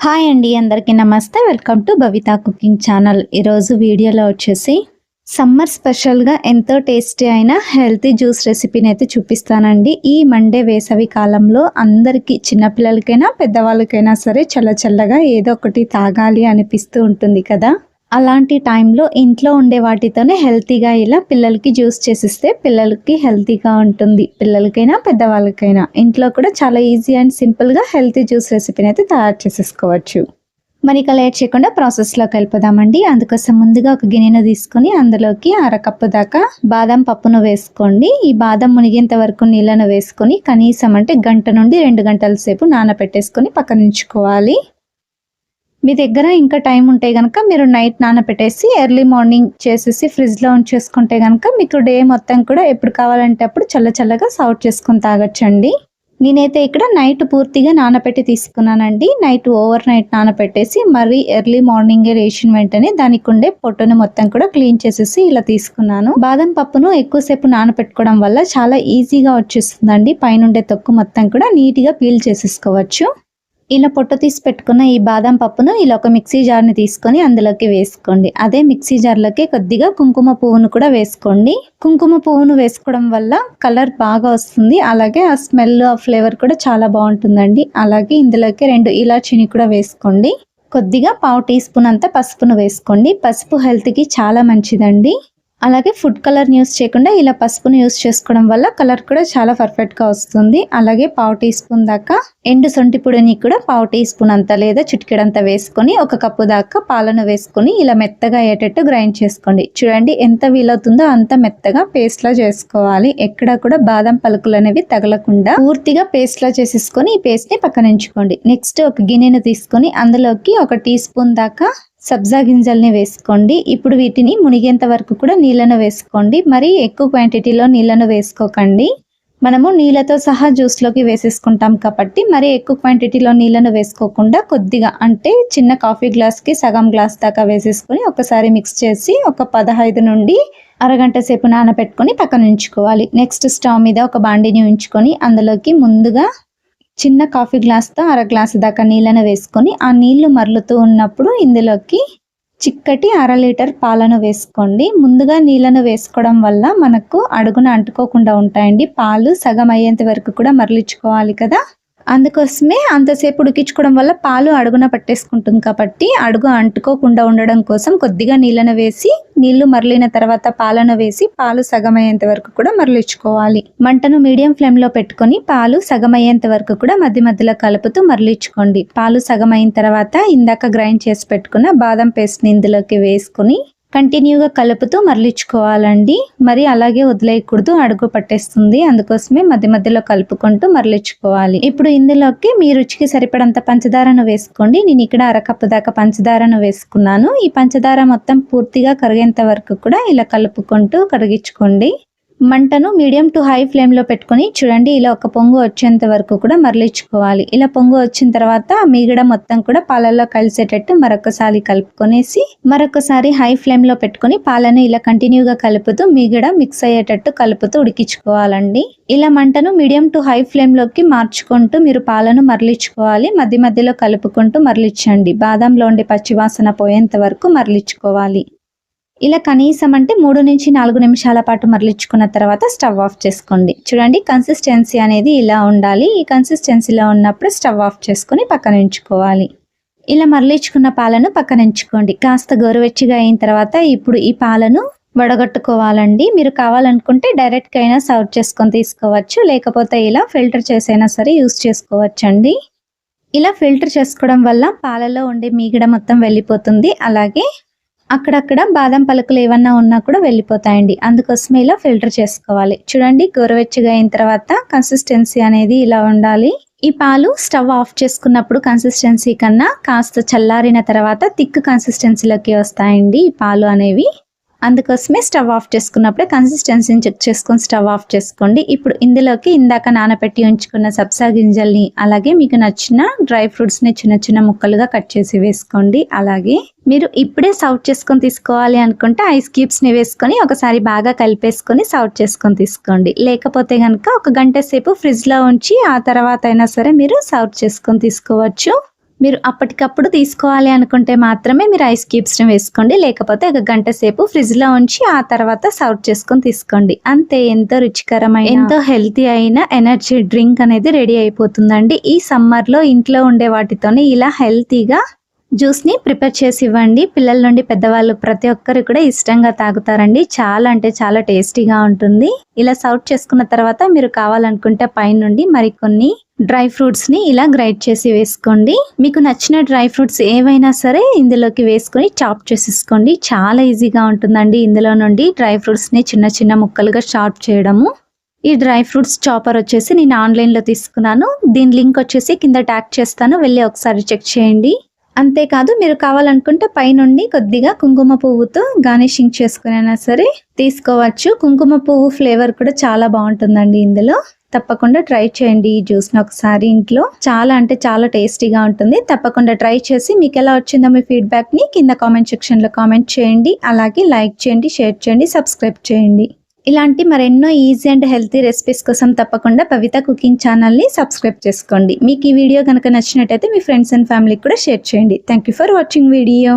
Hi అండి, అందరికీ నమస్తే. Welcome to Bhavitha cooking channel. ఈరోజు వీడియోలో వచ్చేసి సమ్మర్ స్పెషల్గా ఎంతో టేస్టీ అయిన హెల్తీ జ్యూస్ రెసిపీని అయితే చూపిస్తానండి. ఈ మండే వేసవి కాలంలో అందరికీ, చిన్నపిల్లలకైనా పెద్దవాళ్ళకైనా సరే చల్లగా ఏదో ఒకటి తాగాలి అనిపిస్తూ ఉంటుంది కదా. అలాంటి టైంలో ఇంట్లో ఉండే వాటితోనే హెల్తీగా ఇలా పిల్లలకి జ్యూస్ చేసిస్తే పిల్లలకి హెల్తీగా ఉంటుంది. పిల్లలకైనా పెద్దవాళ్ళకైనా ఇంట్లో కూడా చాలా ఈజీ అండ్ సింపుల్గా హెల్తీ జ్యూస్ రెసిపీని అయితే తయారు చేసేసుకోవచ్చు. మరి ఇక లేట్ చేయకుండా ప్రాసెస్లోకి వెళ్ళిపోదామండి. అందుకోసం ముందుగా ఒక గిన్నెను తీసుకొని అందులోకి అరకప్పు దాకా బాదం పప్పును వేసుకోండి. ఈ బాదం మునిగేంత వరకు నీళ్ళను వేసుకొని కనీసం అంటే గంట నుండి 2 గంటల సేపు నానబెట్టేసుకొని పక్కన ఉంచుకోవాలి. మీ దగ్గర ఇంకా టైం ఉంటే కనుక మీరు నైట్ నానబెట్టేసి ఎర్లీ మార్నింగ్ చేసేసి ఫ్రిడ్జ్లో ఉంచేసుకుంటే కనుక మీకు డే మొత్తం కూడా ఎప్పుడు కావాలంటే అప్పుడు చల్లగా సర్వ్ చేసుకొని తాగొచ్చండి. నేనైతే ఇక్కడ నైట్ పూర్తిగా నానబెట్టి తీసుకున్నానండి. నైట్ ఓవర్ నైట్ నానబెట్టేసి మరి ఎర్లీ మార్నింగే లేచిన వెంటనే దానికి ఉండే పొట్టును మొత్తం కూడా క్లీన్ చేసేసి ఇలా తీసుకున్నాను. బాదం పప్పును ఎక్కువసేపు నానబెట్టుకోవడం వల్ల చాలా ఈజీగా వచ్చేస్తుందండి. పైనుండే తొక్కు మొత్తం కూడా నీట్గా పీల్ చేసేసుకోవచ్చు. ఇలా పొట్టు తీసి పెట్టుకున్న ఈ బాదం పప్పును ఇలా ఒక మిక్సీ జార్ని తీసుకొని అందులోకి వేసుకోండి. అదే మిక్సీ జార్లోకి కొద్దిగా కుంకుమ పువ్వును కూడా వేసుకోండి. కుంకుమ పువ్వును వేసుకోవడం వల్ల కలర్ బాగా వస్తుంది. అలాగే ఆ స్మెల్, ఆ ఫ్లేవర్ కూడా చాలా బాగుంటుందండి. అలాగే ఇందులోకి 2 ఇలాచీని కూడా వేసుకోండి. కొద్దిగా 1/2 టీ స్పూన్ అంత పసుపును వేసుకోండి. పసుపు హెల్త్కి చాలా మంచిదండి. అలాగే ఫుడ్ కలర్ యూస్ చేయకుండా ఇలా పసుపును యూస్ చేసుకోవడం వల్ల కలర్ కూడా చాలా పర్ఫెక్ట్గా వస్తుంది. అలాగే 1/2 టీ స్పూన్ దాకా ఎండు సొంటి పొడిని కూడా 1/2 టీ స్పూన్ అంత లేదా చిటికెడంతా వేసుకొని 1 కప్పు దాకా పాలను వేసుకొని ఇలా మెత్తగా అయ్యేటట్టు గ్రైండ్ చేసుకోండి. చూడండి, ఎంత వీలవుతుందో అంత మెత్తగా పేస్ట్లా చేసుకోవాలి. ఎక్కడ కూడా బాదం పలుకులు అనేవి తగలకుండా పూర్తిగా పేస్ట్లా చేసేసుకొని ఈ పేస్ట్ని పక్కన ఉంచుకోండి. నెక్స్ట్ ఒక గిన్నెను తీసుకొని అందులోకి 1 టీ స్పూన్ దాకా సబ్జా గింజల్ని వేసుకోండి. ఇప్పుడు వీటిని మునిగేంత వరకు కూడా నీళ్ళను వేసుకోండి. మరి ఎక్కువ క్వాంటిటీలో నీళ్ళను వేసుకోకండి. మనము నీళ్ళతో సహా జ్యూస్లోకి వేసేసుకుంటాం కాబట్టి మరి ఎక్కువ క్వాంటిటీలో నీళ్ళను వేసుకోకుండా కొద్దిగా, అంటే చిన్న కాఫీ గ్లాస్కి సగం గ్లాస్ దాకా వేసేసుకొని ఒకసారి మిక్స్ చేసి ఒక 15 నుండి అరగంట సేపు నానబెట్టుకొని పక్కన ఉంచుకోవాలి. నెక్స్ట్ స్టవ్ మీద ఒక బాండిని ఉంచుకొని అందులోకి ముందుగా చిన్న కాఫీ గ్లాస్తో 1/2 గ్లాసు దాకా నీళ్ళను వేసుకొని ఆ నీళ్లు మరలుతూ ఉన్నప్పుడు ఇందులోకి చిక్కటి 1/2 లీటర్ పాలను వేసుకోండి. ముందుగా నీళ్ళను వేసుకోవడం వల్ల మనకు అడుగున అంటుకోకుండా ఉంటాయండి. పాలు సగం అయ్యేంత వరకు కూడా మరలించుకోవాలి కదా. అందుకోసమే అంతసేపు ఉడికించుకోవడం వల్ల పాలు అడుగున పట్టేసుకుంటుంది కాబట్టి అడుగు అంటుకోకుండా ఉండడం కోసం కొద్దిగా నీళ్ళను వేసి, నీళ్లు మరలిన తర్వాత పాలను వేసి పాలు సగమయ్యేంత వరకు కూడా మరలించుకోవాలి. మంటను మీడియం ఫ్లేమ్లో పెట్టుకొని పాలు సగమయ్యేంత వరకు కూడా మధ్య మధ్యలో కలుపుతూ మరలించుకోండి. పాలు సగమైన తర్వాత ఇందాక గ్రైండ్ చేసి పెట్టుకున్న బాదం పేస్ట్ని ఇందులోకి వేసుకొని కంటిన్యూగా కలుపుతూ మరలించుకోవాలండి. మరి అలాగే వదిలేయకూడదు, అడుగు పట్టేస్తుంది. అందుకోసమే మధ్య మధ్యలో కలుపుకుంటూ మరలించుకోవాలి. ఇప్పుడు ఇందులోకి మీ రుచికి సరిపడంత పంచదారను వేసుకోండి. నేను ఇక్కడ 1 కప్పు దాకా పంచదారను వేసుకున్నాను. ఈ పంచదార మొత్తం పూర్తిగా కరిగేంత వరకు కూడా ఇలా కలుపుకుంటూ కరిగించుకోండి. మంటను మీడియం టు హై ఫ్లేమ్లో పెట్టుకొని చూడండి, ఇలా ఒక పొంగు వచ్చేంత వరకు కూడా మరలించుకోవాలి. ఇలా పొంగు వచ్చిన తర్వాత మీగడ మొత్తం కూడా పాలల్లో కలిసేటట్టు మరొకసారి కలుపుకొనేసి మరొకసారి హై ఫ్లేమ్లో పెట్టుకొని పాలను ఇలా కంటిన్యూగా కలుపుతూ మీగడ మిక్స్ అయ్యేటట్టు కలుపుతూ ఉడికించుకోవాలండి. ఇలా మంటను మీడియం టు హై ఫ్లేమ్లోకి మార్చుకుంటూ మీరు పాలను మరలించుకోవాలి. మధ్య మధ్యలో కలుపుకుంటూ మరలించండి. బాదంలో ఉండే పచ్చివాసన పోయేంత వరకు మరలించుకోవాలి. ఇలా కనీసం అంటే 3 నుంచి 4 నిమిషాల పాటు మరలించుకున్న తర్వాత స్టవ్ ఆఫ్ చేసుకోండి. చూడండి, కన్సిస్టెన్సీ అనేది ఇలా ఉండాలి. ఈ కన్సిస్టెన్సీలో ఉన్నప్పుడు స్టవ్ ఆఫ్ చేసుకొని పక్కన ఉంచుకోవాలి. ఇలా మరలించుకున్న పాలను పక్కన ఉంచుకోండి. కాస్త గోరువెచ్చగా అయిన తర్వాత ఇప్పుడు ఈ పాలను వడగట్టుకోవాలండి. మీరు కావాలనుకుంటే డైరెక్ట్గా అయినా సర్వ్ చేసుకొని తీసుకోవచ్చు, లేకపోతే ఇలా ఫిల్టర్ చేసైనా సరే యూస్ చేసుకోవచ్చండి. ఇలా ఫిల్టర్ చేసుకోవడం వల్ల పాలలో ఉండే మీగడ మొత్తం వెళ్ళిపోతుంది. అలాగే అక్కడక్కడ బాదం పలుకులు ఏమన్నా ఉన్నా కూడా వెళ్ళిపోతాయండి. అందుకోసమే ఇలా ఫిల్టర్ చేసుకోవాలి. చూడండి, గోరువెచ్చగా అయిన తర్వాత కన్సిస్టెన్సీ అనేది ఇలా ఉండాలి. ఈ పాలు స్టవ్ ఆఫ్ చేసుకున్నప్పుడు కన్సిస్టెన్సీ కన్నా కాస్త చల్లారిన తర్వాత థిక్ కన్సిస్టెన్సీలోకి వస్తాయండి ఈ పాలు అనేవి. అందుకోసమే స్టవ్ ఆఫ్ చేసుకున్నప్పుడే కన్సిస్టెన్సీని చెక్ చేసుకొని స్టవ్ ఆఫ్ చేసుకోండి. ఇప్పుడు ఇందులోకి ఇందాక నానబెట్టి ఉంచుకున్న సబ్జా గింజల్ని, అలాగే మీకు నచ్చిన డ్రై ఫ్రూట్స్ని చిన్న ముక్కలుగా కట్ చేసి వేసుకోండి. అలాగే మీరు ఇప్పుడే సర్వ్ చేసుకొని తీసుకోవాలి అనుకుంటే ఐస్ క్యూబ్స్ని వేసుకొని ఒకసారి బాగా కలిపేసుకొని సర్వ్ చేసుకొని తీసుకోండి. లేకపోతే కనుక 1 గంట సేపు ఫ్రిడ్జ్లో ఉంచి ఆ తర్వాత అయినా సరే మీరు సర్వ్ చేసుకొని తీసుకోవచ్చు. మీరు అప్పటికప్పుడు తీసుకోవాలి అనుకుంటే మాత్రమే మీరు ఐస్ క్యూబ్స్ని వేసుకోండి, లేకపోతే ఒక గంట సేపు ఫ్రిడ్జ్లో ఉంచి ఆ తర్వాత సర్వ్ చేసుకొని తీసుకోండి. అంతే, ఎంతో రుచికరమైన ఎంతో హెల్తీ అయిన ఎనర్జీ డ్రింక్ అనేది రెడీ అయిపోతుందండి. ఈ సమ్మర్లో ఇంట్లో ఉండే వాటితోనే ఇలా హెల్తీగా జ్యూస్ని ప్రిపేర్ చేసి ఇవ్వండి. పిల్లల నుండి పెద్దవాళ్ళు ప్రతి ఒక్కరు కూడా ఇష్టంగా తాగుతారండి. చాలా అంటే చాలా టేస్టీగా ఉంటుంది. ఇలా సర్వ్ చేసుకున్న తర్వాత మీరు కావాలనుకుంటే పైనుండి మరికొన్ని డ్రై ఫ్రూట్స్ని ఇలా గ్రైండ్ చేసి వేసుకోండి. మీకు నచ్చిన డ్రై ఫ్రూట్స్ ఏవైనా సరే ఇందులోకి వేసుకొని చాప్ చేసేసుకోండి. చాలా ఈజీగా ఉంటుందండి ఇందులో నుండి డ్రై ఫ్రూట్స్ని చిన్న చిన్న ముక్కలుగా చాప్ చేయడము. ఈ డ్రై ఫ్రూట్స్ చాపర్ వచ్చేసి నేను ఆన్లైన్లో తీసుకున్నాను. దీని లింక్ వచ్చేసి కింద ట్యాగ్ చేస్తాను, వెళ్ళి ఒకసారి చెక్ చేయండి. అంతేకాదు, మీరు కావాలనుకుంటే పైనుండి కొద్దిగా కుంకుమ పువ్వుతో గార్నిషింగ్ చేసుకునైనా సరే తీసుకోవచ్చు. కుంకుమ పువ్వు ఫ్లేవర్ కూడా చాలా బాగుంటుందండి ఇందులో. తప్పకుండా ట్రై చేయండి ఈ జ్యూస్ని ఒకసారి ఇంట్లో. చాలా అంటే చాలా టేస్టీగా ఉంటుంది. తప్పకుండా ట్రై చేసి మీకు ఎలా వచ్చిందో మీ ఫీడ్బ్యాక్ని కింద కామెంట్ సెక్షన్లో కామెంట్ చేయండి. అలాగే లైక్ చేయండి, షేర్ చేయండి, సబ్స్క్రైబ్ చేయండి. ఇలాంటి మరెన్నో ఈజీ అండ్ హెల్తీ రెసిపీస్ కోసం తప్పకుండా భవిత కుకింగ్ ఛానల్ని సబ్స్క్రైబ్ చేసుకోండి. మీకు ఈ వీడియో కనుక నచ్చినట్టయితే మీ ఫ్రెండ్స్ అండ్ ఫ్యామిలీకి కూడా షేర్ చేయండి. Thank you for watching video.